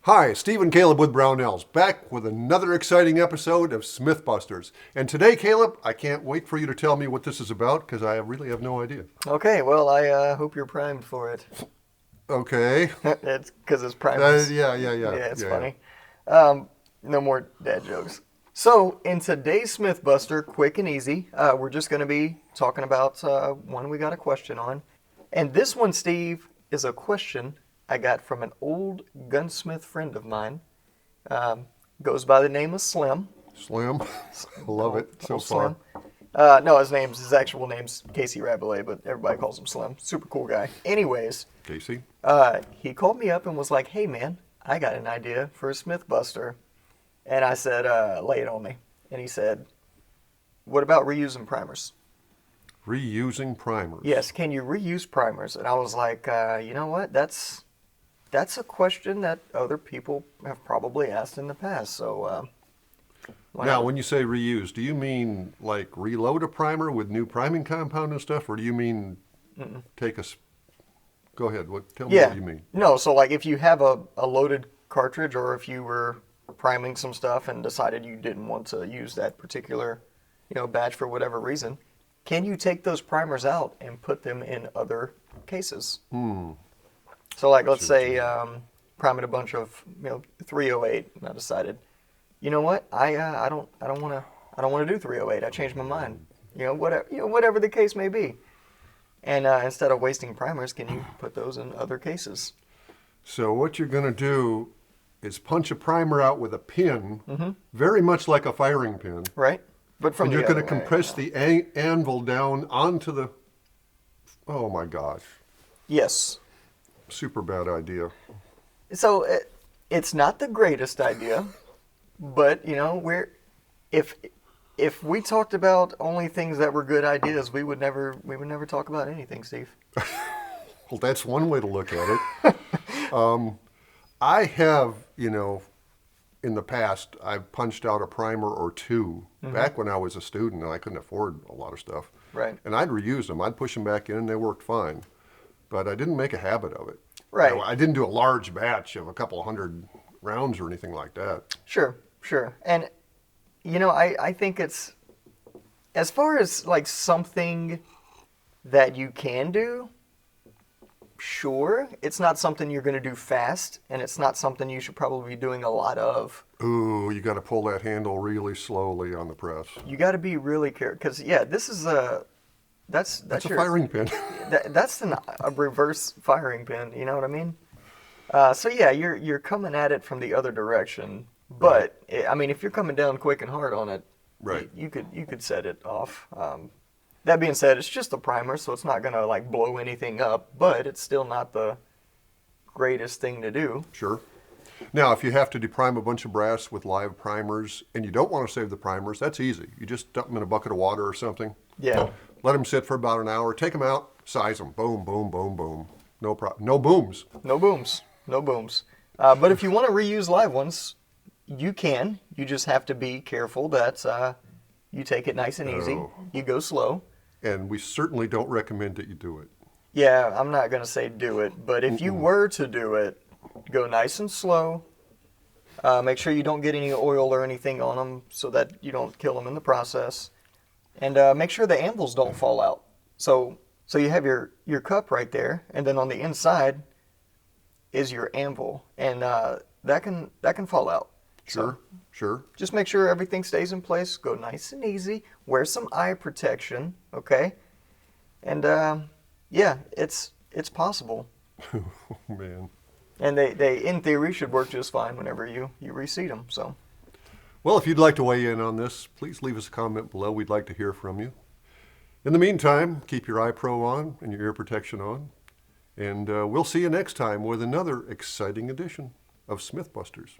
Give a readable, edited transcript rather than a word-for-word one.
Hi, Steve and Caleb with Brownells, back with another exciting episode of SmithBusters. And today, Caleb, I can't wait for you to tell me what this is about because I really have no idea. Okay, well, I hope you're primed for it. Okay. It's because it's primed. Yeah, It's funny. No more dad jokes. So, in today's SmithBuster, quick and easy, we're just going to be talking about one we got a question on. And this one, Steve, is a question I got from an old gunsmith friend of mine. Goes by the name of Slim. Slim. I love it so far. Slim. No, his actual name's Casey Rabelais, but everybody calls him Slim. Super cool guy. Anyways, Casey? he called me up and was like, "Hey man, I got an idea for a SmithBuster." And I said, "Lay it on me." And he said, "What about reusing primers?" Reusing primers. Yes, can you reuse primers? And I was like, you know what? That's a question that other people have probably asked in the past. So now, when you say reuse, do you mean like reload a primer with new priming compound and stuff, or do you mean take a? Go ahead. Tell me what you mean. No, so like if you have a loaded cartridge, or if you were priming some stuff and decided you didn't want to use that particular, batch for whatever reason, can you take those primers out and put them in other cases? So like, let's say priming a bunch of 308, and I decided, you know what, I don't want to do 308. I changed my mind. Whatever the case may be. And instead of wasting primers, can you put those in other cases? So what you're going to do is punch a primer out with a pin, very much like a firing pin. Right. But from you're going to compress the anvil down onto the. Oh my gosh. Yes. Super bad idea. So it's not the greatest idea, but if we talked about only things that were good ideas, we would never talk about anything, Steve. Well, that's one way to look at it. I have, in the past, I've punched out a primer or two back when I was a student and I couldn't afford a lot of stuff. Right. And I'd reuse them. I'd push them back in and they worked fine. But I didn't make a habit of it. Right. I didn't do a large batch of a couple hundred rounds or anything like that. Sure. And, I think it's, as far as like something that you can do, sure, it's not something you're going to do fast, and it's not something you should probably be doing a lot of. Ooh, you got to pull that handle really slowly on the press. You got to be really careful, because this is that's a firing pin. That's a reverse firing pin. You know what I mean? So you're coming at it from the other direction, but I mean, if you're coming down quick and hard on it, right, you could set it off. That being said, it's just a primer, so it's not going to like blow anything up, but it's still not the greatest thing to do. Sure. Now, if you have to deprime a bunch of brass with live primers and you don't want to save the primers, that's easy. You just dump them in a bucket of water or something. Yeah. Let them sit for about an hour. Take them out, size them. Boom, boom, boom, boom. No booms. No booms. But if you want to reuse live ones, you can. You just have to be careful that you take it nice and easy. You go slow. And we certainly don't recommend that you do it. Yeah, I'm not going to say do it, but if you were to do it, go nice and slow. Make sure you don't get any oil or anything on them so that you don't kill them in the process. And make sure the anvils don't fall out. So you have your cup right there, and then on the inside is your anvil, and that can fall out. Sure. Just make sure everything stays in place. Go nice and easy. Wear some eye protection, okay? And it's possible. Oh man. And they in theory should work just fine whenever you reseat them. So. Well, if you'd like to weigh in on this, please leave us a comment below. We'd like to hear from you. In the meantime, keep your eye pro on and your ear protection on. And we'll see you next time with another exciting edition of SmithBusters.